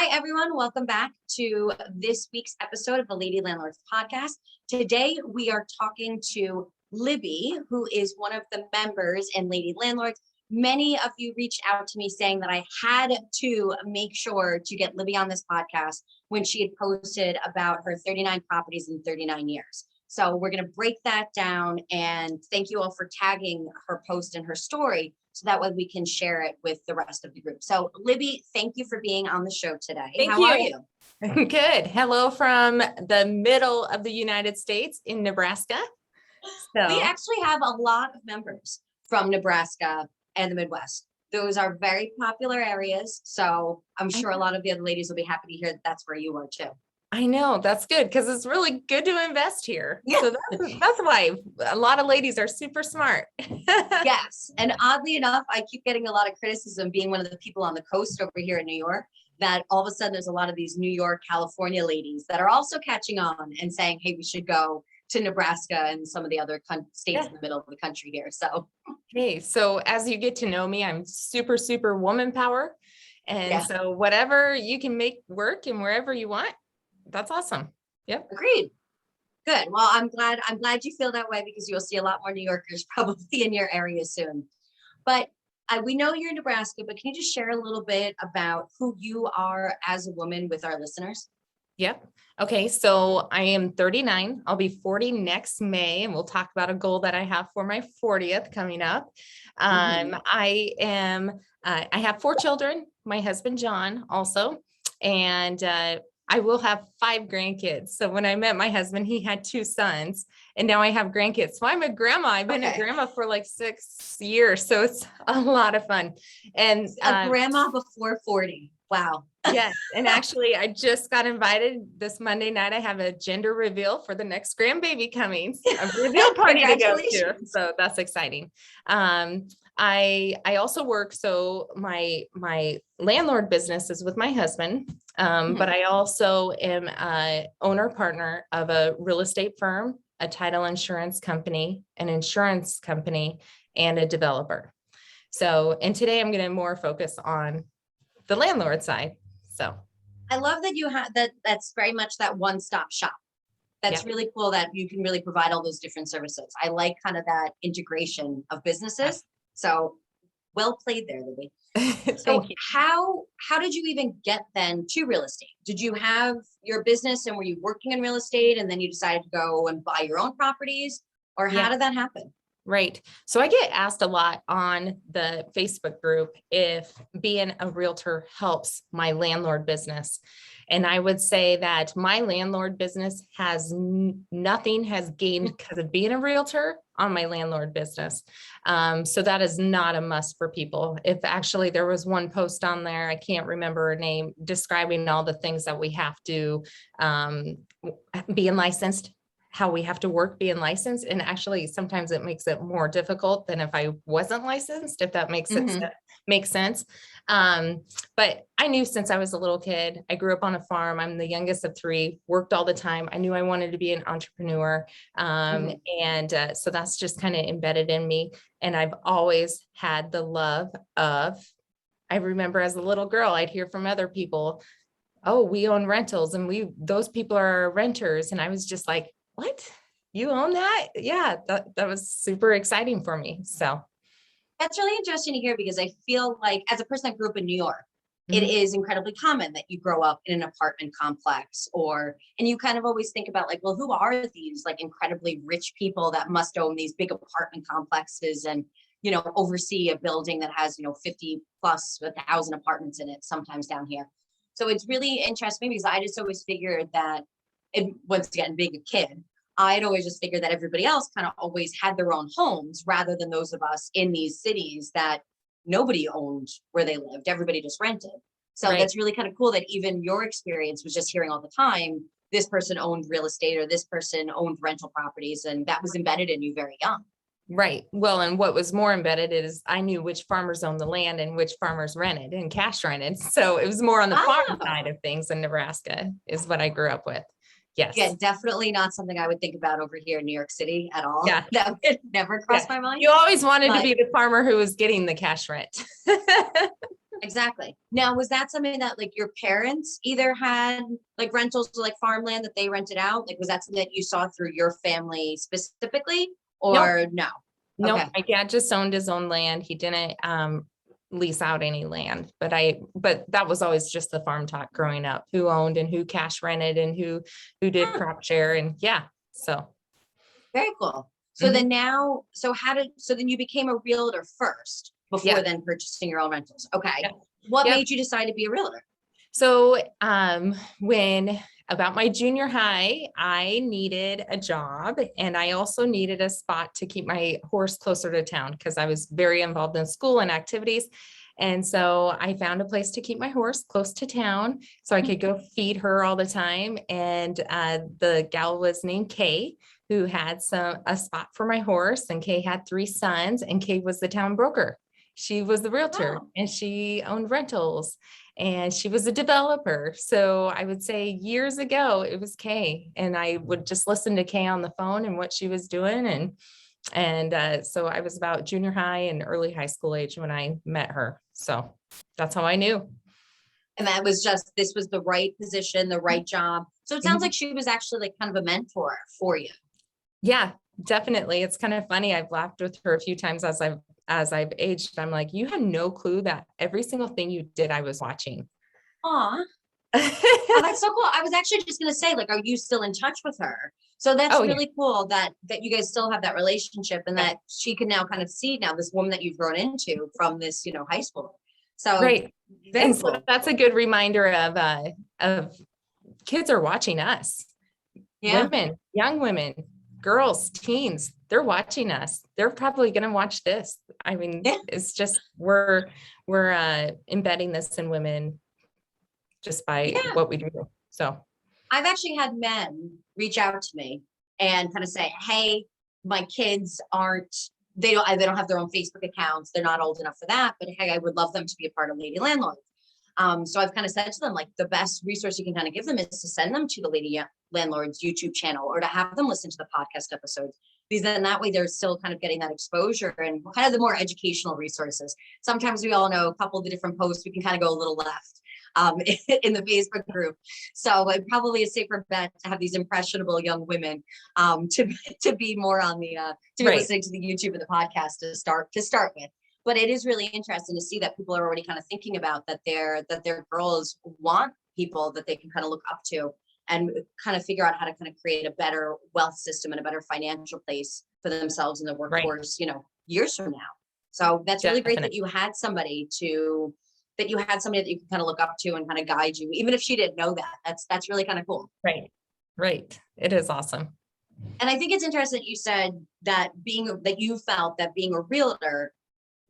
Hi, everyone. Welcome back to this week's episode of the Lady Landlords podcast. Today, we are talking to Libby, who is one of the members in Lady Landlords. Many of you reached out to me saying that I had to make sure to get Libby on this podcast when she had posted about her 39 properties in 39 years. So we're going to break that down, and thank you all for tagging her post in her story so that way we can share it with the rest of the group. So Libby, thank you for being on the show today. How are you? Good. Hello from the middle of the United States in Nebraska. We actually have a lot of members from Nebraska and the Midwest. Those are very popular areas. So I'm sure a lot of the other ladies will be happy to hear that that's where you are too. I know, that's good because it's really good to invest here. Yeah. So that's why a lot of ladies are super smart. Yes. And oddly enough, I keep getting a lot of criticism being one of the people on the coast over here in New York, that all of a sudden there's a lot of these New York, California ladies that are also catching on and saying, hey, we should go to Nebraska and some of the other states in the middle of the country here. So, hey, so as you get to know me, I'm super woman power. And so whatever you can make work and wherever you want, that's awesome. Yep. Agreed. Good. Well, I'm glad you feel that way because you'll see a lot more New Yorkers probably in your area soon. But we know you're in Nebraska, but can you just share a little bit about who you are as a woman with our listeners? Yep. Okay. So I am 39. I'll be 40 next May, and we'll talk about a goal that I have for my 40th coming up. I have 4 children, my husband, John, also, and, I will have 5 grandkids. So when I met my husband, he had 2 sons, and now I have grandkids. So I'm a grandma. I've been a grandma for like 6 years. So it's a lot of fun. And a grandma before 40. Wow. Yes. And actually, I just got invited this Monday night. I have a gender reveal for the next grandbaby coming. A reveal party to go to. So that's exciting. I also work. So my landlord business is with my husband. But I also am a owner partner of a real estate firm, a title insurance company, an insurance company, and a developer. So, and today I'm going to more focus on the landlord side. So I love that you have that. That's very much that one-stop shop. That's really cool that you can really provide all those different services. I like kind of that integration of businesses. So well played there, Libby. So how did you even get then to real estate? Did you have your business and were you working in real estate and then you decided to go and buy your own properties, or how did that happen? Right. So I get asked a lot on the Facebook group if being a realtor helps my landlord business. And I would say that my landlord business has nothing has gained because of being a realtor on my landlord business. So that is not a must for people. If actually there was one post on there, I can't remember her name, describing all the things that we have to being licensed, how we have to work being licensed. And actually, sometimes it makes it more difficult than if I wasn't licensed, if that makes sense. But I knew since I was a little kid, I grew up on a farm. I'm the youngest of 3, worked all the time. I knew I wanted to be an entrepreneur. So that's just kind of embedded in me. And I've always had the love of, I remember as a little girl, I'd hear from other people, oh, we own rentals and those people are renters. And I was just like, what? You own that? Yeah, that was super exciting for me. So that's really interesting to hear because I feel like as a person that grew up in New York, it is incredibly common that you grow up in an apartment complex and you kind of always think about like, well, who are these like incredibly rich people that must own these big apartment complexes and, oversee a building that has, 50 plus 1,000 apartments in it sometimes down here. So it's really interesting because I just always figured that once again, being a kid, I'd always just figured that everybody else kind of always had their own homes rather than those of us in these cities that nobody owned where they lived. Everybody just rented. So that's really kind of cool that even your experience was just hearing all the time, this person owned real estate or this person owned rental properties, and that was embedded in you very young. Right. Well, and what was more embedded is I knew which farmers owned the land and which farmers rented and cash rented. So it was more on the farm side of things in Nebraska is what I grew up with. Yes. Yeah, definitely not something I would think about over here in New York City at all. Yeah. That would never cross my mind. You always wanted to be the farmer who was getting the cash rent. Exactly. Now, was that something that like your parents either had like rentals or like farmland that they rented out? Like, was that something that you saw through your family specifically Nope, or no? nope. Okay. My dad just owned his own land. He didn't lease out any land, but that was always just the farm talk growing up, who owned and who cash rented and who did Huh, crop share. And yeah, so. very cool. So Mhm. then now, so then you became a realtor first before Yeah. then purchasing your own rentals. Okay. Yeah. What Yep. made you decide to be a realtor? So when about my junior high, I needed a job and I also needed a spot to keep my horse closer to town because I was very involved in school and activities. And so I found a place to keep my horse close to town so I could go feed her all the time. And the gal was named Kay, who had a spot for my horse. And Kay had 3 sons, and Kay was the town broker. She was the realtor Oh, and she owned rentals and she was a developer. So I would say years ago, it was Kay, and I would just listen to Kay on the phone and what she was doing. And so I was about junior high and early high school age when I met her. So that's how I knew. and that was just, this was the right position, the right job. So it sounds Mhm. like she was actually like kind of a mentor for you. Yeah, definitely. It's kind of funny. I've laughed with her a few times as I've aged. I'm like, you had no clue that every single thing you did, I was watching. Aw. Oh, that's so cool. I was actually just gonna say, like, are you still in touch with her? So that's Oh yeah. really cool that you guys still have that relationship and Yeah. that she can now kind of see now this woman that you've grown into from this, high school. So Right. very And so cool. that's a good reminder of kids are watching us. Yeah. Women, young women, girls, teens, they're watching us. They're probably going to watch this. I mean, Yeah. it's just we're embedding this in women just by Yeah. what we do. So I've actually had men reach out to me and kind of say, "Hey, my kids aren't they don't have their own Facebook accounts. They're not old enough for that, but hey, I would love them to be a part of Lady Landlord." So I've kind of said to them, like, the best resource you can kind of give them is to send them to the Lady Landlord's YouTube channel or to have them listen to the podcast episodes, because then that way they're still kind of getting that exposure and kind of the more educational resources. Sometimes we all know a couple of the different posts, we can kind of go a little left in the Facebook group. So it probably a safer bet to have these impressionable young women to be more on the to be right, listening to the YouTube and the podcast to start with. But it is really interesting to see that people are already kind of thinking about that their girls want people that they can kind of look up to and kind of figure out how to kind of create a better wealth system and a better financial place for themselves in the right, workforce, years from now. So that's really great that definitely, you had somebody that you can kind of look up to and kind of guide you, even if she didn't know that. That's really kind of cool. right, right. It is awesome. And I think it's interesting that you said that you felt that being a realtor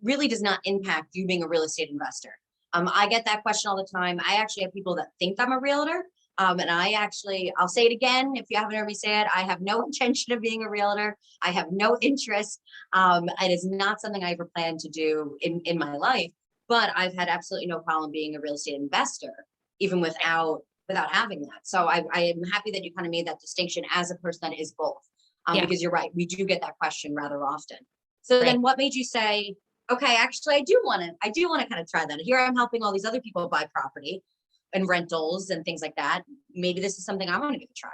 really does not impact you being a real estate investor. I get that question all the time. I actually have people that think I'm a realtor. And I'll say it again. If you haven't heard me say it, I have no intention of being a realtor. I have no interest. It is not something I ever plan to do in my life, but I've had absolutely no problem being a real estate investor, even without having that. So I am happy that you kind of made that distinction as a person that is both. Yeah, Because you're right. We do get that question rather often. So right. then what made you say, okay, actually, I do want to kind of try that. Here I'm helping all these other people buy property and rentals and things like that. Maybe this is something I want to give a try.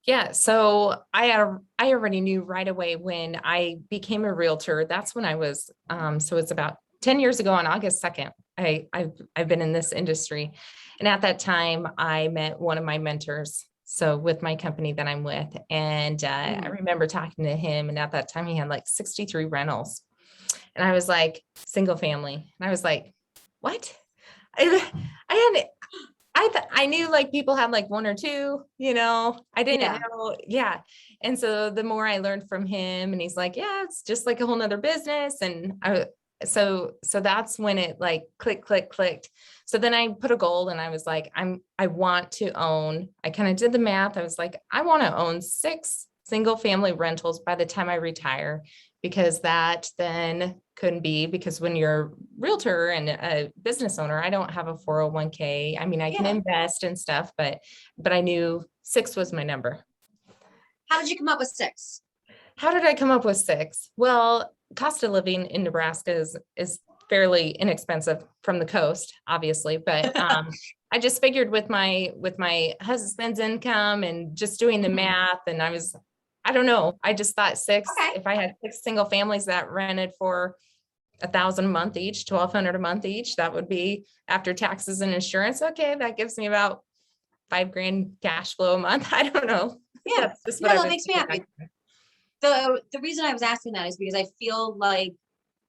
Yeah, so I already knew right away when I became a realtor. That's when I was so it's about 10 years ago on August 2nd. I've been in this industry. And at that time I met one of my mentors. So with my company that I'm with. And I Mhm. remember talking to him, and at that time he had like 63 rentals. And I was like, single family. And I was like, what? I, I had I knew like people had like 1 or 2, I didn't Yeah. know. Yeah. And so the more I learned from him, and he's like, yeah, it's just like a whole nother business. And so that's when it like clicked. So then I put a goal and I was like, I want to own, I kind of did the math. I was like, I want to own 6 single family rentals by the time I retire, because that then couldn't be, because when you're a realtor and a business owner, I don't have a 401k. I mean, I can Yeah. invest and stuff, but I knew 6 was my number. How did you come up with 6? How did I come up with 6? Well, cost of living in Nebraska is fairly inexpensive from the coast, obviously, but I just figured with my husband's income and just doing the math, and I don't know, I just thought Okay. if I had 6 single families that rented for 1,000 a month each, 1,200 a month each, that would be after taxes and insurance. Okay, that gives me about $5,000 cash flow a month. I don't know. Yeah. That's just No, what I've that been makes me thinking happy. back The reason I was asking that is because I feel like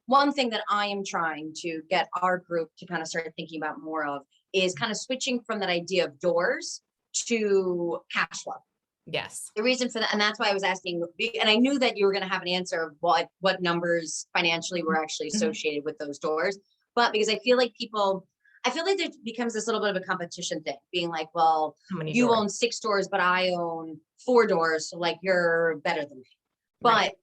one thing that I am trying to get our group to kind of start thinking about more of is kind of switching from that idea of doors to cash flow. then. Yes. The reason for that, and that's why I was asking, and I knew that you were going to have an answer of what numbers financially were actually Mhm. associated with those doors. But because I feel like there becomes this little bit of a competition thing, being like, well, How many you doors? own 6 doors, but I own 4 doors, so like you're better than me. Right.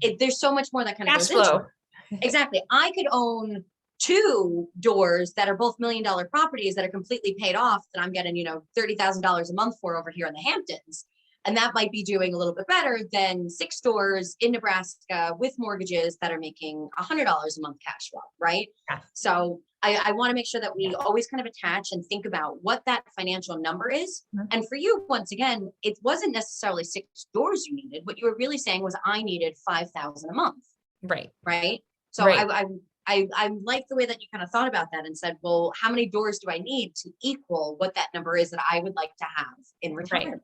But there's so much more that kind of Cash goes into flow. it. Exactly. I could own 2 doors that are both $1 million properties that are completely paid off that I'm getting, $30,000 a month for over here in the Hamptons. And that might be doing a little bit better than 6 doors in Nebraska with mortgages that are making $100 a month cash flow, right? Yeah. So I want to make sure that we always kind of attach and think about what that financial number is. Mhm. And for you, once again, it wasn't necessarily 6 doors you needed. What you were really saying was I needed 5,000 a month, Right. right? So Right. I like the way that you kind of thought about that and said, well, how many doors do I need to equal what that number is that I would like to have in retirement?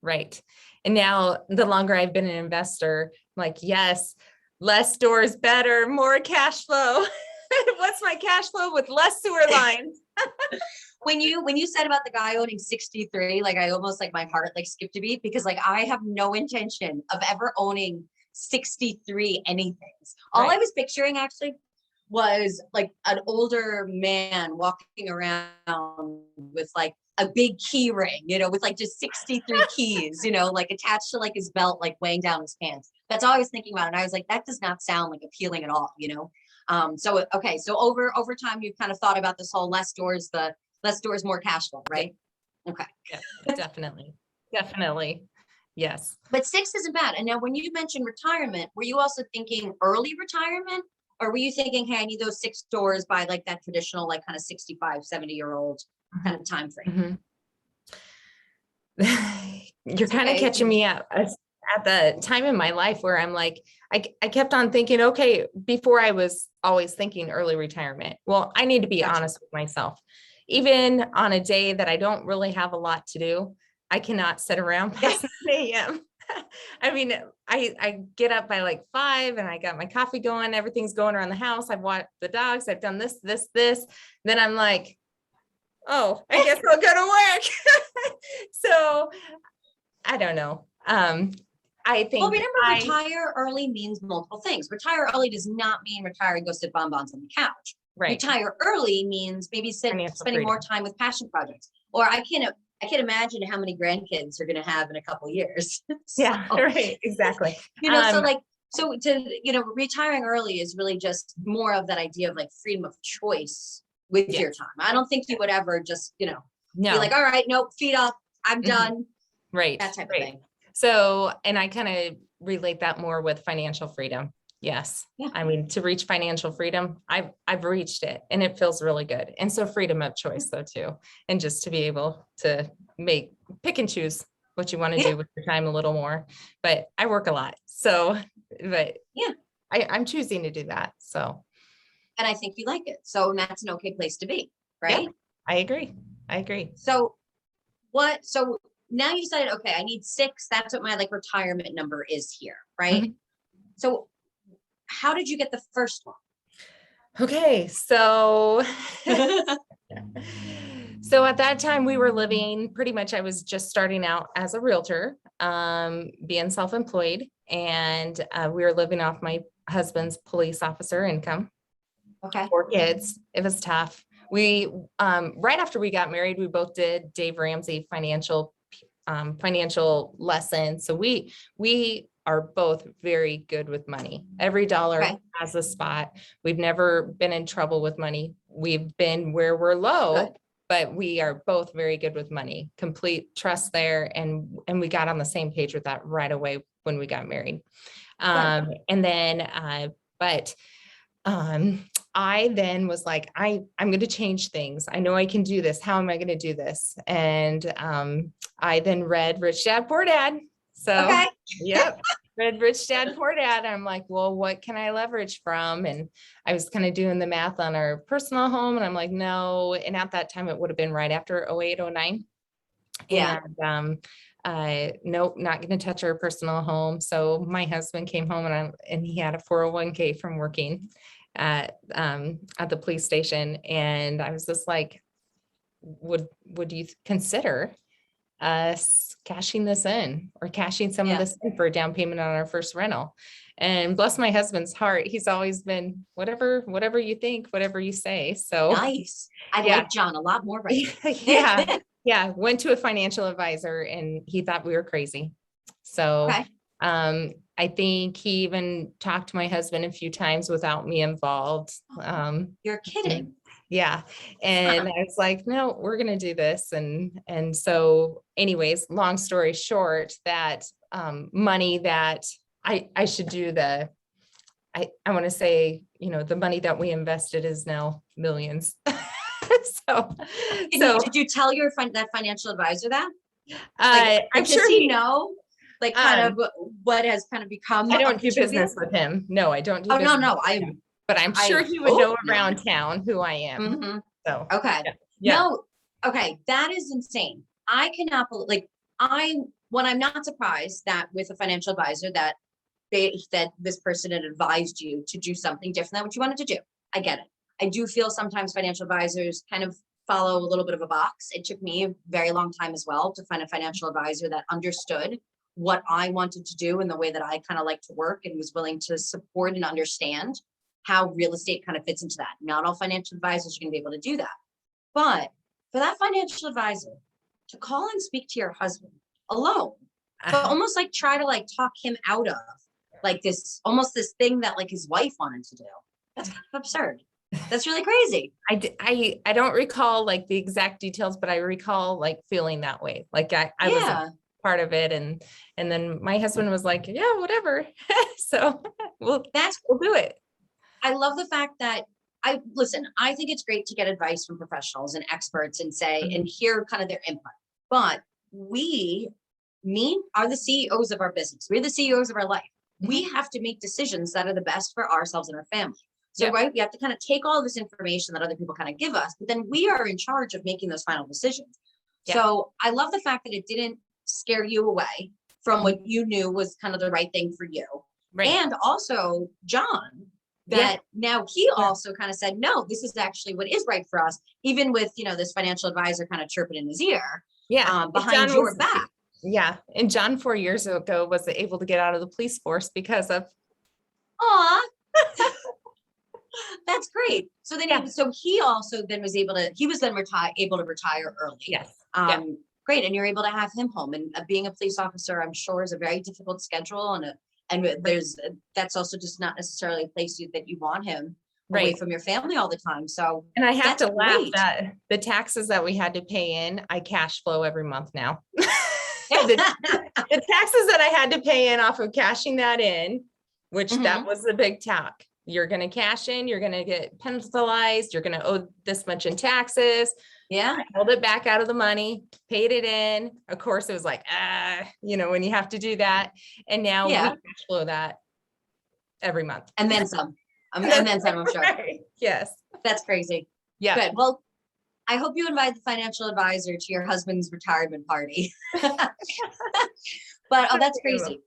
Right. And now the longer I've been an investor, I'm like, yes, less doors better, more cash flow. What's my cash flow with less sewer lines? When you said about the guy owning 63, like I almost like my heart like skipped a beat because like I have no intention of ever owning 63 anything. All I Right. was picturing actually was like an older man walking around with like a big key ring, with like just 63 keys, like attached to like his belt, like weighing down his pants. That's all I was thinking about. And I was like, that does not sound like appealing at all. So okay, so over time you've kind of thought about this whole less doors, more cash flow, right? Okay. Yeah, definitely. Definitely. Yes. But 6 isn't bad. And now when you mentioned retirement, were you also thinking early retirement? Or were you thinking, hey, I need those 6 doors by like that traditional, like kind of 65, 70-year-old kind of time frame? You're kind of Okay. catching me at the time in my life where I'm like, I kept on thinking, okay, before I was always thinking early retirement. Well, I need to be Gotcha. honest with myself. Even on a day that I don't really have a lot to do, I cannot sit around past 9 a.m. I mean, I get up by like 5 and I got my coffee going, everything's going around the house. I've walked the dogs, I've done this. Then I'm like, oh, I guess I'll go to work. So I don't know. I think Well, remember, retire early means multiple things. Retire early does not mean retire and go sit bonbons on the couch. right. Retire early means maybe Financial spending more freedom. time with passion projects. Or I can't imagine how many grandkids you're going to have in a couple of years. Yeah, So, right. Exactly. so retiring early is really just more of that idea of like freedom of choice with Yes. your time. I don't think you would ever just, be No. like, all right, nope, feet up, I'm done. Right. That type of Right. thing. So, and I kind of relate that more with financial freedom. Yes. Yeah. I mean, to reach financial freedom, I've reached it and it feels really good. And so freedom of choice though, too. And just to be able to pick and choose what you want to do with your time a little more, but I work a lot. So, but Yeah. I'm choosing to do that. So. And I think you like it. So that's an okay place to be, right? Yeah, I agree. So now you decided, okay, I need 6. That's what my like retirement number is here, right? Mhm. So how did you get the first one? Okay, so so at that time we were living pretty much, I was just starting out as a realtor, being self-employed, and we were living off my husband's police officer income. Okay. 4 kids. It was tough. We right after we got married, we both did Dave Ramsey financial lessons. So we are both very good with money. Every dollar has a spot. We've never been in trouble with money. We've been where we're low, but we are both very good with money. Complete trust there, and we got on the same page with that right away when we got married. And then, but I then was like, I'm going to change things. I know I can do this. How am I going to do this? And I then read Rich Dad Poor Dad. So, Okay. yep, read Rich Dad Poor Dad. I'm like, well, what can I leverage from? And I was kind of doing the math on our personal home, and I'm like, no. And at that time, it would have been right after 08, 09. Yeah. And nope, not going to touch our personal home. So my husband came home, and he had a 401k from working at the police station. And I was just like, would you consider us cashing this in, or cashing some of Yeah. this in for a down payment on our first rental? And bless my husband's heart, he's always been whatever you think, whatever you say. So Nice. I yeah. like John a lot more right now. Yeah. Yeah. Went to a financial advisor, and he thought we were crazy. So Okay. I think he even talked to my husband a few times without me involved. You're kidding. Yeah. And I was like, no, we're going to do this. And so anyways, long story short, that money that I should do I want to say, the money that we invested is now millions. So Did you tell that financial advisor that? I'm Does sure he know, kind of what has kind of become I of don't the do two of you? business with him. No, I don't do Oh, business no, with him. But I'm sure he would hope know not. around town who I am. Mhm. So Okay. yeah. No, okay, that is insane. I cannot believe, when I'm not surprised that with a financial advisor that this person had advised you to do something different than what you wanted to do. I get it. I do feel sometimes financial advisors kind of follow a little bit of a box. It took me a very long time as well to find a financial advisor that understood what I wanted to do and the way that I kind of like to work, and was willing to support and understand how real estate kind of fits into that. Not all financial advisors are going to be able to do that. But for that financial advisor to call and speak to your husband alone, to almost try to talk him out of this thing that his wife wanted to do, that's kind of absurd. That's really crazy. I don't recall the exact details, but I recall feeling that way. I was a part of it, and then my husband was like, yeah, whatever. So we'll do it. I love the fact that I think it's great to get advice from professionals and experts and say, and hear kind of their input. But we are the CEOs of our business. We're the CEOs of our life. We have to make decisions that are the best for ourselves and our family. So, right, we have to kind of take all this information that other people kind of give us, but then we are in charge of making those final decisions. Yeah. So I love the fact that it didn't scare you away from what you knew was kind of the right thing for you. Right. And also John, that now he also kind of said, no, this is actually what is right for us, even with, this financial advisor kind of chirping in his ear behind your back. Yeah. And John 4 years ago was able to get out of the police force because of. Aw. That's great. So then, he also then was able to retire early. Yes. Great. And you're able to have him home, and being a police officer, I'm sure, is a very difficult schedule. And that's also just not necessarily a place that you want him away from your family all the time. So, and I have to laugh that the taxes that we had to pay in, I cash flow every month now. The taxes that I had to pay in off of cashing that in, which that was a big tack. You're going to cash in, you're going to get penalized, you're going to owe this much in taxes. Yeah. I held it back out of the money, paid it in. Of course, it was like, when you have to do that. And now we cash flow that every month. And then some. And then some, I'm sure. Right. Yes. That's crazy. Yeah. Good. Well, I hope you invite the financial advisor to your husband's retirement party. But that's crazy.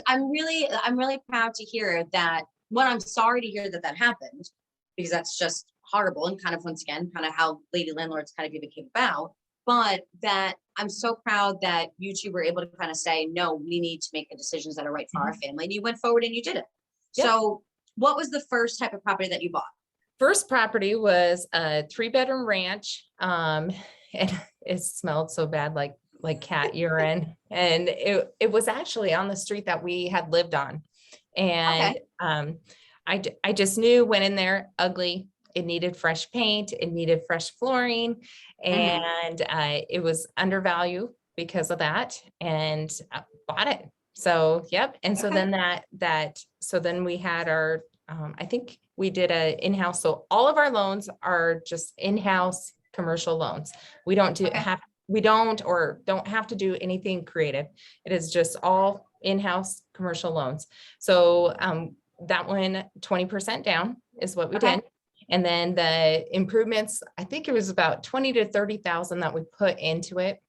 I'm really proud to hear that. I'm sorry to hear that happened, because that's just horrible, and kind of, once again, kind of how Lady Landlords kind of even came about. But that I'm so proud that you two were able to kind of say, no, we need to make the decisions that are right for our family. And you went forward and you did it. Yep. So what was the first type of property that you bought? First property was a 3-bedroom ranch. And it smelled so bad, like cat urine. And it was actually on the street that we had lived on. And I just knew, went in there, ugly. It needed fresh paint. It needed fresh flooring. And it was undervalued because of that, and bought it. So, yep. And so then so then we had our, I think we did a in-house. So all of our loans are just in-house commercial loans. We don't Okay. don't have to do anything creative. It is just all in-house commercial loans. So that one, 20% down is what we Okay. did. And then the improvements, I think it was about 20 to 30,000 that we put into it.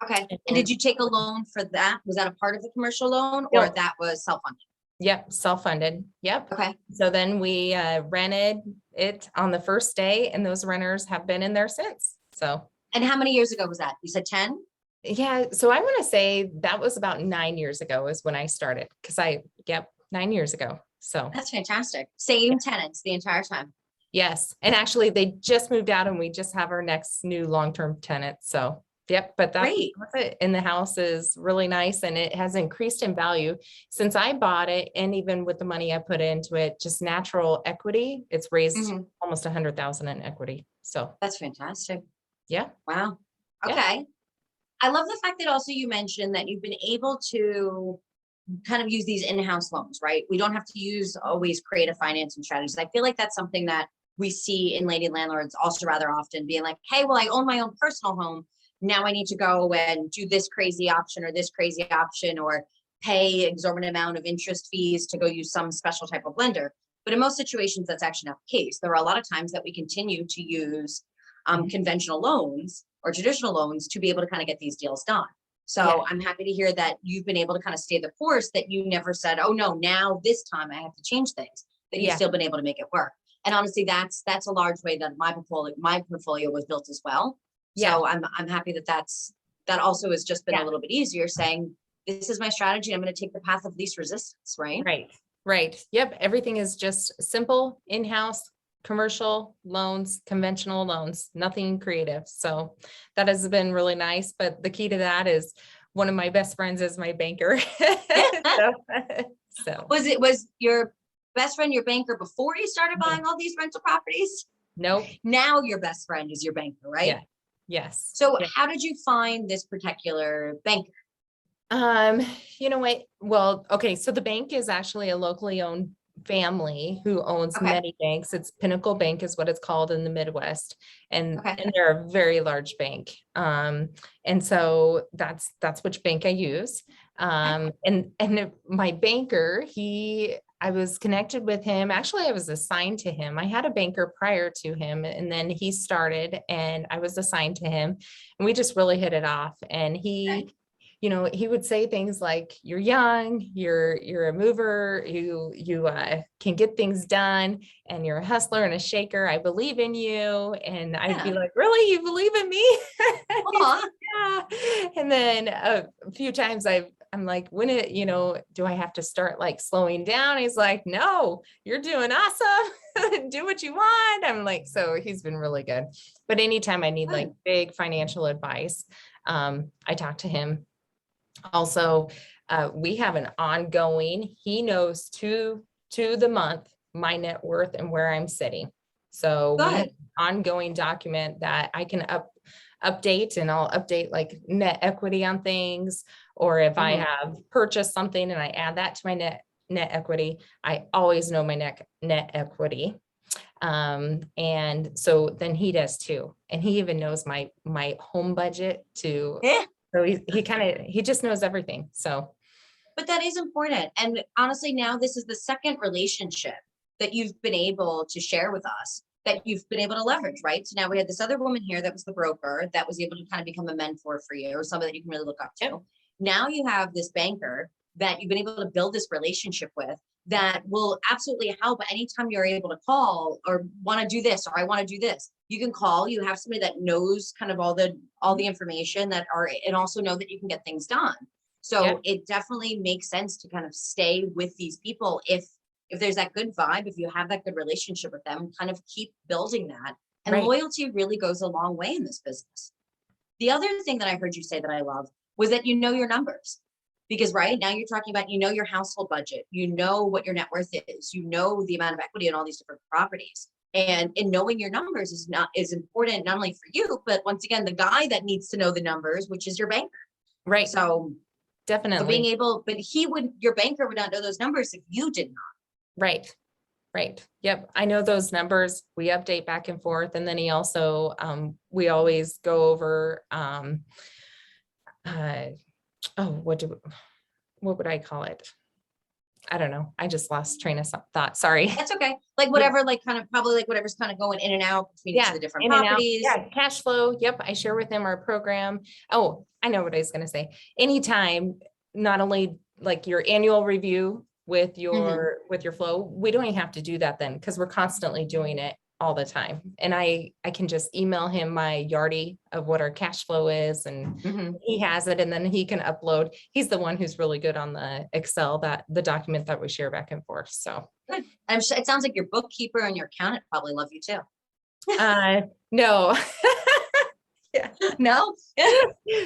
Okay. And did you take a loan for that? Was that a part of the commercial loan or No. that was self-funded? Yep, self-funded. Yep. Okay. So then we rented it on the first day, and those renters have been in there since. So And how many years ago was that? You said 10? yeah, so I want to say that was about 9 years ago is when I started, because 9 years ago. So That's fantastic. Same tenants the entire time. yes, and actually they just moved out, and we just have our next new long-term tenant. So yep, but that's Great. it. And the house is really nice, and it has increased in value since I bought it, and even with the money I put into it, just natural equity, it's raised Mhm. almost 100,000 in equity. So That's fantastic. yeah, Wow. yeah, Okay. I love the fact that also you mentioned that you've been able to kind of use these in-house loans, right? We don't have to use always creative financing strategies. I feel like that's something that we see in lady landlords also rather often being like, hey, well, I own my own personal home. Now I need to go and do this crazy option or pay exorbitant amount of interest fees to go use some special type of lender. But in most situations, that's actually not the case. There are a lot of times that we continue to use conventional loans or traditional loans to be able to kind of get these deals done. So yeah, I'm happy to hear that you've been able to kind of stay the course, that you never said, oh no, now this time I have to change things, that you've yeah, still been able to make it work. And honestly, that's a large way that my portfolio was built as well. yeah, So I'm happy that also has just been a yeah. little bit easier saying, this is my strategy. I'm going to take the path of least resistance, right? Right, right. Yep. Everything is just simple, in-house, commercial loans, conventional loans, nothing creative. So that has been really nice. But the key to that is one of my best friends is my banker. So, Was your best friend your banker before you started buying all these rental properties? nope. Now your best friend is your banker, right? Yeah. Yes. So Yeah. how did you find this particular banker? Um, you know what? Well, okay. So the bank is actually a locally owned family who owns Okay. many banks. It's Pinnacle Bank is what it's called in the Midwest. Okay. And they're a very large bank. And so that's which bank I use. My banker, I was connected with him. Actually, I was assigned to him. I had a banker prior to him, and then he started and I was assigned to him, and we just really hit it off. And Okay. he would say things like, you're young, you're a mover, you can get things done, and you're a hustler and a shaker. I believe in you. And I'd be Yeah. like, really? You believe in me? He's Aw. like, yeah. And then a few times I'm like, do I have to start like slowing down? He's like, no, you're doing awesome. Do what you want. I'm like, so he's been really good. But anytime I need like Good. big financial advice, I talk to him. Also, we have an ongoing, he knows to the month my net worth and where I'm sitting. So we have Good. an ongoing document that I can update, and I'll update like net equity on things, or if I Mhm. have purchased something and I add that to my net equity, I always know my net equity. And so then he does too. And he even knows my home budget too. Yeah. So he just knows everything. So But that is important. And honestly, now this is the second relationship that you've been able to share with us, that you've been able to leverage, right? So now we had this other woman here that was the broker that was able to kind of become a mentor for you, or somebody that you can really look up to. yep, Now you have this banker that you've been able to build this relationship with that will absolutely help anytime you're able to call or want to do this, or I want to do this. You can call, you have somebody that knows kind of all the information and also know that you can get things done. yep, So it definitely makes sense to kind of stay with these people if there's that good vibe, if you have that good relationship with them, kind of keep building that. And right, loyalty really goes a long way in this business. The other thing that I heard you say that I love was that you know your numbers. Because right now you're talking about, your household budget, what your net worth is, the amount of equity in all these different properties. And in knowing your numbers is important, not only for you, but once again, the guy that needs to know the numbers, which is your banker. right, So being definitely, able, but your banker would not know those numbers if you did not. right. Right. Yep. I know those numbers. We update back and forth. And then he also, we always go over, uh, oh, what would I call it? I don't know. I just lost train of thought. Sorry. That's okay. Like whatever, like kind of probably like whatever's kind of going in and out between each of Yeah. the different In and out. properties. Yeah. Cash flow. Yep. I share with him our program. Oh, I know what I was going to say. Anytime, not only like your annual review with your flow, we don't even have to do that then because we're constantly doing it all the time. And I can just email him my Yardi of what our cash flow is, and he has it, and then he can upload. He's the one who's really good on the Excel, that the document that we share back and forth. So Good. I'm sure it sounds like your bookkeeper and your accountant probably love you too. no. Yeah. No.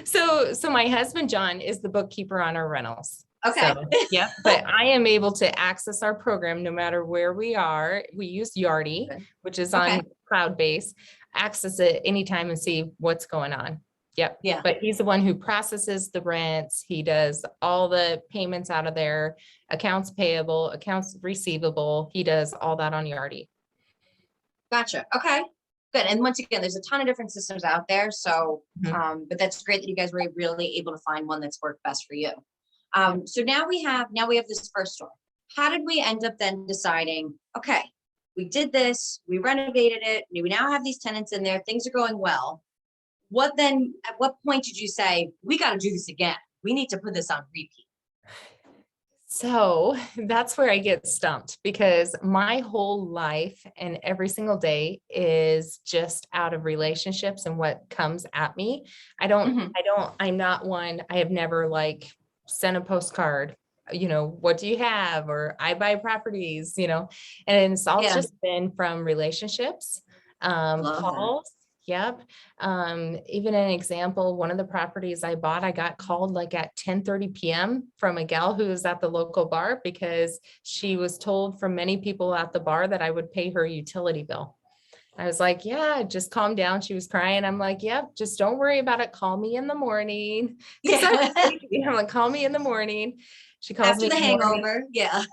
So my husband, John, is the bookkeeper on our rentals. Okay. So, yeah, but I am able to access our program no matter where we are. We use Yardi, which is on cloud base, access it anytime and see what's going on. Yep. Yeah. But he's the one who processes the rents. He does all the payments out of there, accounts payable, accounts receivable. He does all that on Yardi. Gotcha. Okay. Good. And once again, there's a ton of different systems out there. So, but that's great that you guys were really able to find one that's worked best for you. So now we have this first store. How did we end up then deciding, okay, we did this, we renovated it, we now have these tenants in there, things are going well. At what point did you say, we got to do this again? We need to put this on repeat. So that's where I get stumped, because my whole life and every single day is just out of relationships and what comes at me. I'm not one, I have never like sent a postcard, what do you have? Or I buy properties, and it's all just been from relationships, calls. Yep. Even an example, one of the properties I bought, I got called like at 10:30 p.m. from a gal who was at the local bar because she was told from many people at the bar that I would pay her utility bill. I was like, yeah, just calm down. She was crying. I'm like, yep, just don't worry about it. Call me in the morning. I'm like, call me in the morning. She calls after me the hangover. Yeah.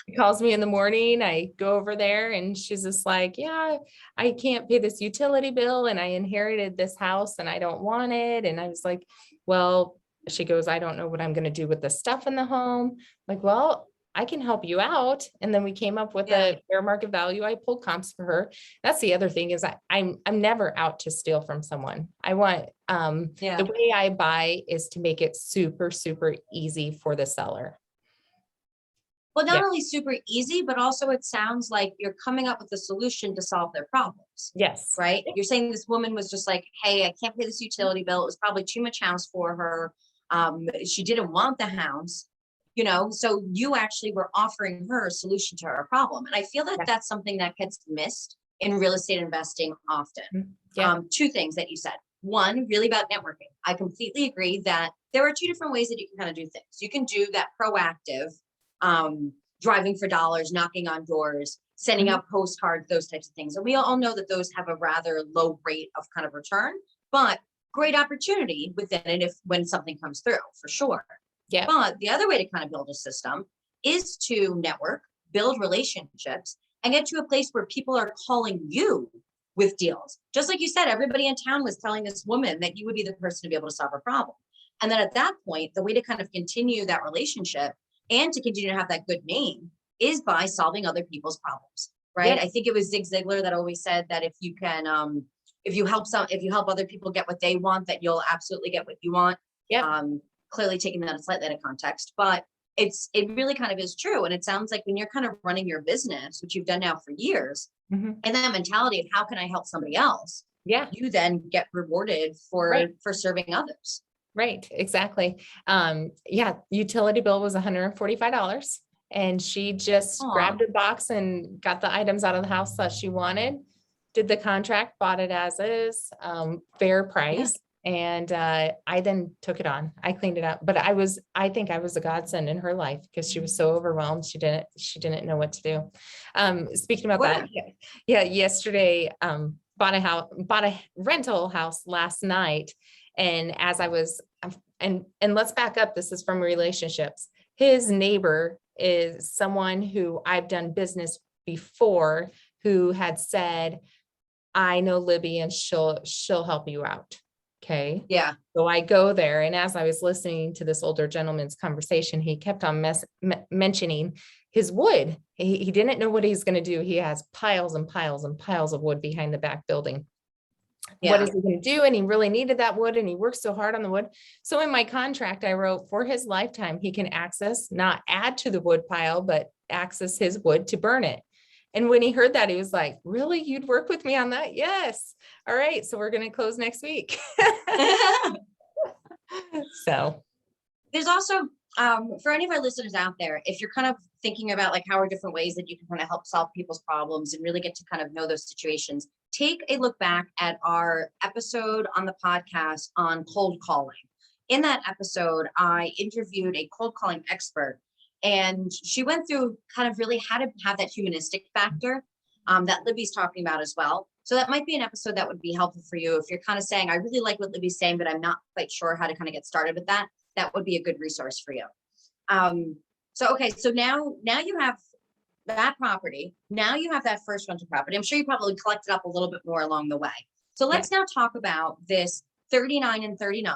She calls me in the morning. I go over there and she's just like, yeah, I can't pay this utility bill and I inherited this house and I don't want it. And I was like, well, she goes, I don't know what I'm going to do with the stuff in the home. I'm like, well, I can help you out. And then we came up with a fair market value. I pulled comps for her. That's the other thing is I'm never out to steal from someone. I want, the way I buy is to make it super, super easy for the seller. Well, not only super easy, but also it sounds like you're coming up with a solution to solve their problems. Yes. Right. You're saying this woman was just like, hey, I can't pay this utility bill. It was probably too much house for her. She didn't want the house. So you actually were offering her a solution to her problem. And I feel that that's something that gets missed in real estate investing often. Two things that you said. One, really about networking. I completely agree that there are two different ways that you can kind of do things. You can do that proactive, driving for dollars, knocking on doors, sending out postcards, those types of things. And we all know that those have a rather low rate of kind of return, but great opportunity within it when something comes through, for sure. Yeah. But the other way to kind of build a system is to network, build relationships, and get to a place where people are calling you with deals. Just like you said, everybody in town was telling this woman that you would be the person to be able to solve her problem. And then at that point, the way to kind of continue that relationship and to continue to have that good name is by solving other people's problems, right? I think it was Zig Ziglar that always said that if you can, if you help other people get what they want, that you'll absolutely get what you want. Clearly taking that slightly out of context, but it really kind of is true. And it sounds like when you're kind of running your business, which you've done now for years, and that mentality of how can I help somebody else? You then get rewarded for serving others. Right. Exactly. Utility bill was $145 and she just grabbed a box and got the items out of the house that she wanted, did the contract, bought it as is, fair price. And I then took it on. I cleaned it up, but I think I was a godsend in her life because she was so overwhelmed. She didn't know what to do. Speaking about that, yesterday, bought a rental house last night. And as I was, and let's back up, this is from relationships. His neighbor is someone who I've done business before who had said, I know Libby and she'll help you out. Okay. Yeah. So I go there, and as I was listening to this older gentleman's conversation, he kept on mentioning his wood. He didn't know what he's going to do. He has piles and piles and piles of wood behind the back building. What Yeah. is he going to do? And he really needed that wood, and he worked so hard on the wood. So in my contract, I wrote for his lifetime, he can access, not add to the wood pile, but access his wood to burn it. And when he heard that, he was like, really, you'd work with me on that? Yes. All right. So we're going to close next week. So There's also, for any of our listeners out there, if you're kind of thinking about like how are different ways that you can kind of help solve people's problems and really get to kind of know those situations, take a look back at our episode on the podcast on cold calling. In that episode, I interviewed a cold calling expert, and she went through kind of really how to have that humanistic factor that Libby's talking about as well. So that might be an episode that would be helpful for you if you're kind of saying, I really like what Libby's saying, but I'm not quite sure how to kind of get started with that. That would be a good resource for you. So now you have that property. Now you have that first rental property. I'm sure you probably collected up a little bit more along the way. So let's now talk about this 39 and 39.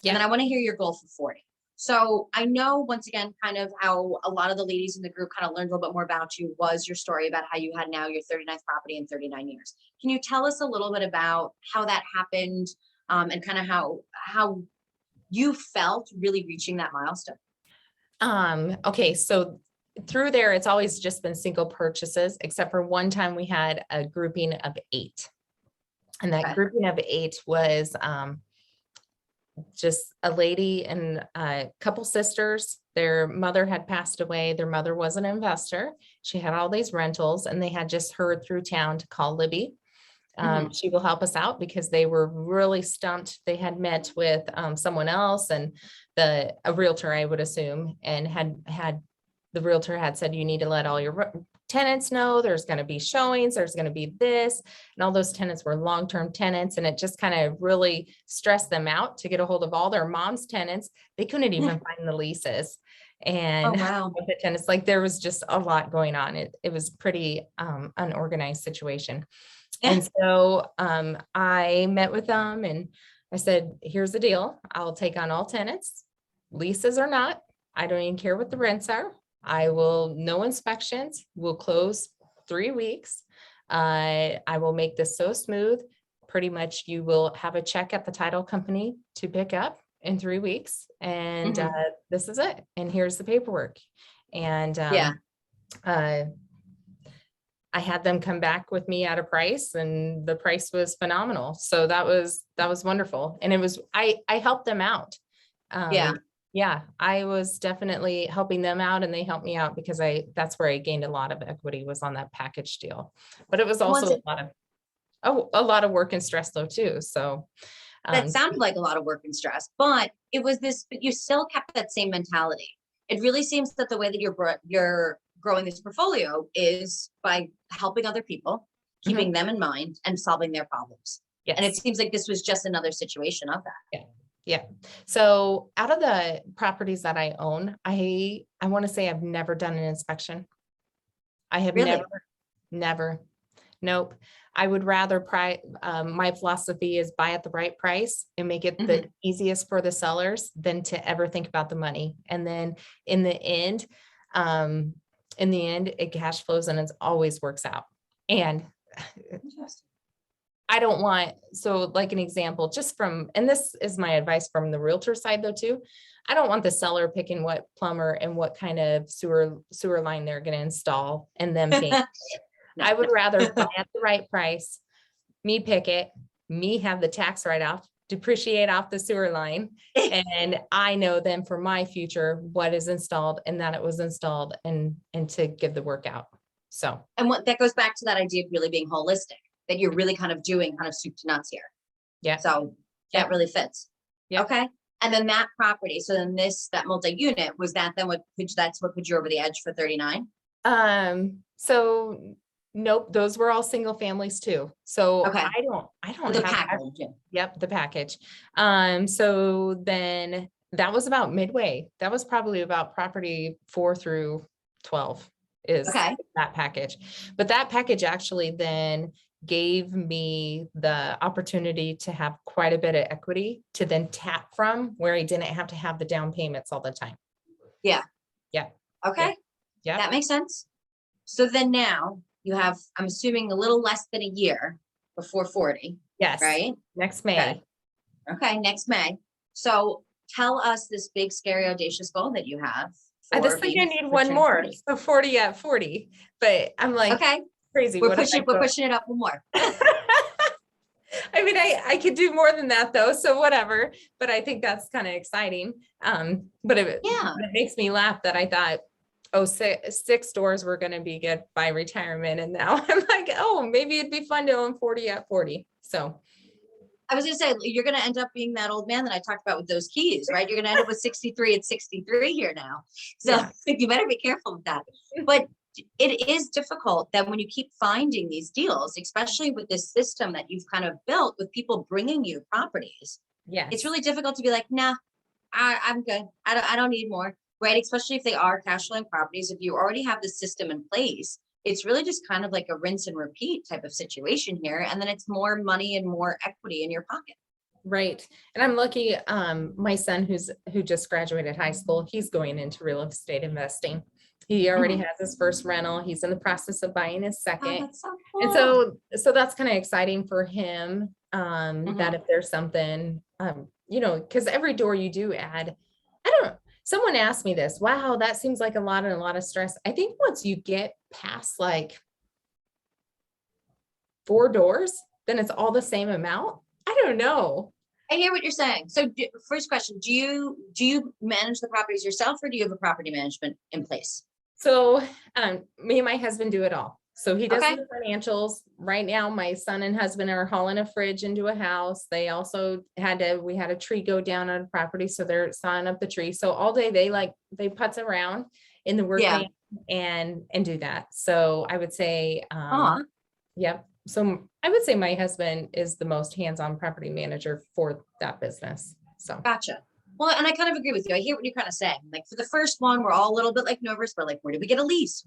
Yeah. And then I want to hear your goal for 40. So I know, once again, kind of how a lot of the ladies in the group kind of learned a little bit more about you was your story about how you had now your 39th property in 39 years. Can you tell us a little bit about how that happened, and kind of how you felt really reaching that milestone? Okay. So through there, it's always just been single purchases, except for one time we had a grouping of 8. And that grouping of 8 was, just a lady and a couple sisters. Their mother had passed away. Their mother was an investor. She had all these rentals, and they had just heard through town to call Libby. She will help us out because they were really stumped. They had met with someone else, and a realtor, I would assume, and the realtor had said, you need to let all your tenants know there's going to be showings, there's going to be this, and all those tenants were long-term tenants. And it just kind of really stressed them out to get a hold of all their mom's tenants. They couldn't even find the leases. And the tenants, like, there was just a lot going on. It was pretty unorganized situation. And so I met with them, and I said, here's the deal. I'll take on all tenants, leases or not. I don't even care what the rents are. I will, no inspections, we'll close 3 weeks. I will make this so smooth. Pretty much you will have a check at the title company to pick up in 3 weeks. And this is it. And here's the paperwork. And I had them come back with me at a price, and the price was phenomenal. So that was wonderful. And it was, I helped them out. I was definitely helping them out, and they helped me out because that's where I gained a lot of equity, was on that package deal. But it was also a lot of work and stress though too. So that sounded like a lot of work and stress, but it was this, but you still kept that same mentality. It really seems that the way that you're growing this portfolio is by helping other people, keeping them in mind, and solving their problems. Yes. And it seems like this was just another situation of that. Yeah. So out of the properties that I own, I want to say I've never done an inspection. I have never. Nope. I would rather my philosophy is buy at the right price and make it the easiest for the sellers than to ever think about the money. And then in the end, it cash flows, and it always works out. And I don't want, so like an example, and this is my advice from the realtor side though too. I don't want the seller picking what plumber and what kind of sewer line they're going to install and them paying. I would rather buy at the right price, me pick it, me have the tax write-off, depreciate off the sewer line, and I know then for my future what is installed and that it was installed, and to give the work out. So, and what that goes back to that idea of really being holistic, that you're really kind of doing kind of soup to nuts here. Yeah. So that really fits. Yeah. Okay. And then that property, so then that multi-unit, was that then that's what put you over the edge for 39? So nope, those were all single families too. So okay. I don't the have package. Yep, the package. So then that was about midway. That was probably about property 4 through 12 is Okay. that package. But that package actually then gave me the opportunity to have quite a bit of equity to then tap from, where I didn't have to have the down payments all the time. Yeah. Yeah. Okay. Yeah. That makes sense. So then now you have, I'm assuming, a little less than a year before 40, Yes. right? Next May. Okay, next May. So tell us this big, scary, audacious goal that you have. I just think I need one turning more. 40. So 40 at 40, but I'm like, Okay, crazy. we're What if I pushing it up one more. I mean, I could do more than that though. So whatever, but I think that's kind of exciting. But it makes me laugh that I thought, oh, six doors were going to be good by retirement. And now I'm like, oh, maybe it'd be fun to own 40 at 40. So I was going to say, you're going to end up being that old man that I talked about with those keys, right? You're going to end up with 63 at 63 here now. So you better be careful with that. But it is difficult that when you keep finding these deals, especially with this system that you've kind of built with people bringing you properties. yeah, It's really difficult to be like, nah, I'm good. I don't need more, right? Especially if they are cash flowing properties. If you already have the system in place, it's really just kind of like a rinse and repeat type of situation here. And then it's more money and more equity in your pocket. right. And I'm lucky. My son who just graduated high school, he's going into real estate investing. He already has his first rental. He's in the process of buying his second. That's so cool. And so that's kind of exciting for him. That if there's something, because every door you do add, someone asked me this, wow, that seems like a lot of stress. I think once you get past like 4 doors, then it's all the same amount. I don't know. I hear what you're saying. So first question, do you manage the properties yourself, or do you have a property management in place? So me and my husband do it all. So he does Okay. the financials. Right now, my son and husband are hauling a fridge into a house. They also we had a tree go down on a property. So they're sawing up the tree. So all day they putz around in the work van and do that. So I would say, yep. So I would say my husband is the most hands-on property manager for that business. So gotcha. Well, and I kind of agree with you. I hear what you're kind of saying. Like for the first one, we're all a little bit like nervous. We're like, where do we get a lease?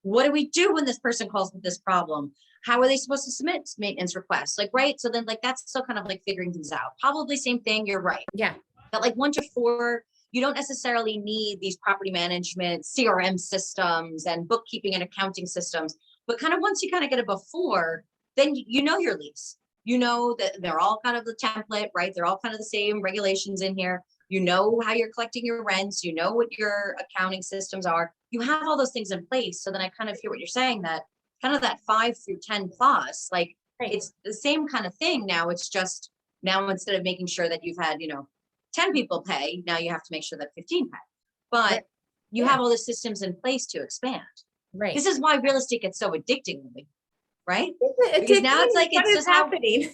What do we do when this person calls with this problem? How are they supposed to submit maintenance requests? Like, right. So then like, that's still kind of like figuring things out. Probably same thing. You're right. Yeah. But like 1 to 4, you don't necessarily need these property management, CRM systems and bookkeeping and accounting systems. But kind of once you kind of get it before, then you know your lease. You know that they're all kind of the template, right? They're all kind of the same regulations in here. You know how you're collecting your rents. You know what your accounting systems are. You have all those things in place. So then I kind of hear what you're saying, that kind of that 5 through 10 plus, like it's the same kind of thing. Now it's just now instead of making sure that you've had, 10 people pay, now you have to make sure that 15 pay. But you have all the systems in place to expand. Right. This is why real estate gets so addicting, right? Because now it's like it's just happening.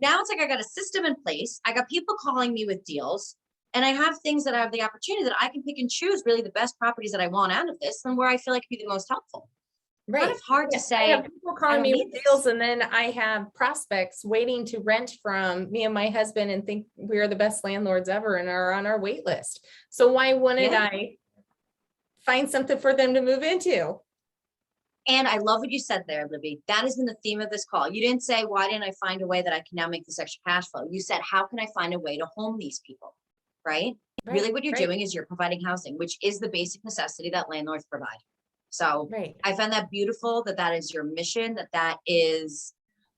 Now it's like I got a system in place. I got people calling me with deals, and I have things that I have the opportunity that I can pick and choose really the best properties that I want out of this and where I feel like could be the most helpful. Right. Kind of hard to say. I have people calling me with deals, and then I have prospects waiting to rent from me and my husband and think we're the best landlords ever and are on our wait list. So why wouldn't I find something for them to move into? And I love what you said there, Libby. That has been the theme of this call. You didn't say, why didn't I find a way that I can now make this extra cash flow? You said, how can I find a way to home these people? Right? Really what you're doing is you're providing housing, which is the basic necessity that landlords provide. So I found that beautiful, that is your mission, that is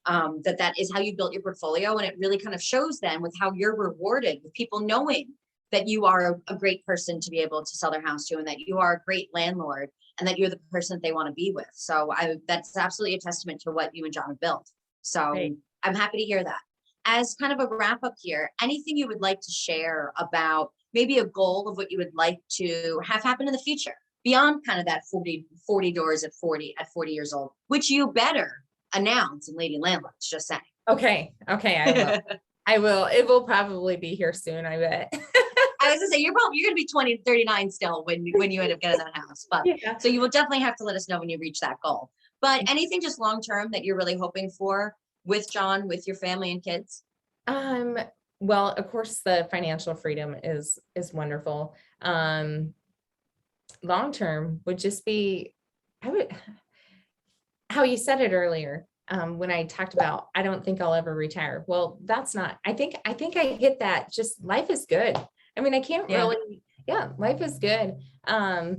how you built your portfolio. And it really kind of shows then with how you're rewarded with people knowing that you are a great person to be able to sell their house to, and that you are a great landlord, and that you're the person that they want to be with. So that's absolutely a testament to what you and John have built. So I'm happy to hear that. As kind of a wrap up here, anything you would like to share about maybe a goal of what you would like to have happen in the future beyond kind of that 40 doors at 40 years old, which you better announce in Lady Landlords, just saying. Okay. I will. I will. It will probably be here soon, I bet. I was gonna say, you're gonna be 20 to 39 still when you end up getting that house. But so you will definitely have to let us know when you reach that goal. But anything just long term that you're really hoping for with John, with your family and kids? Well, of course, the financial freedom is wonderful. Long term would just be how you said it earlier, when I talked about, I don't think I'll ever retire. Well, that's not, I think I hit that, just life is good. I mean, I can't Yeah. really, yeah, life is good. Yeah,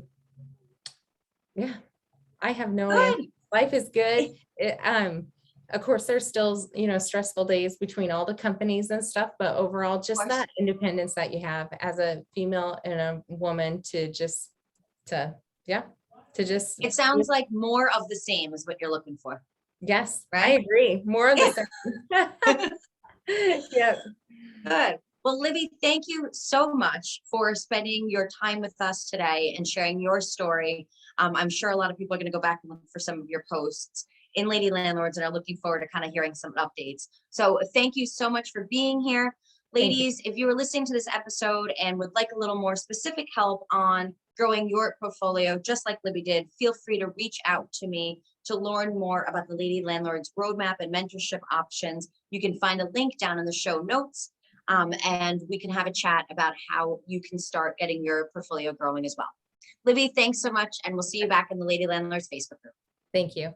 I have no answer. Good. Life is good. Of course, there's still, stressful days between all the companies and stuff, but overall, just course. that independence that you have as a female and a woman to just It sounds like more of the same is what you're looking for, yes, I right? agree. More of the same. Yeah. Good. Well, Libby, thank you so much for spending your time with us today and sharing your story. I'm sure a lot of people are going to go back and look for some of your posts in Lady Landlords and are looking forward to kind of hearing some updates. So thank you so much for being here. Thank you. Ladies, if you were listening to this episode and would like a little more specific help on growing your portfolio, just like Libby did, feel free to reach out to me to learn more about the Lady Landlords roadmap and mentorship options. You can find a link down in the show notes. And we can have a chat about how you can start getting your portfolio growing as well. Libby, thanks so much. And we'll see you back in the Lady Landlords Facebook group. Thank you.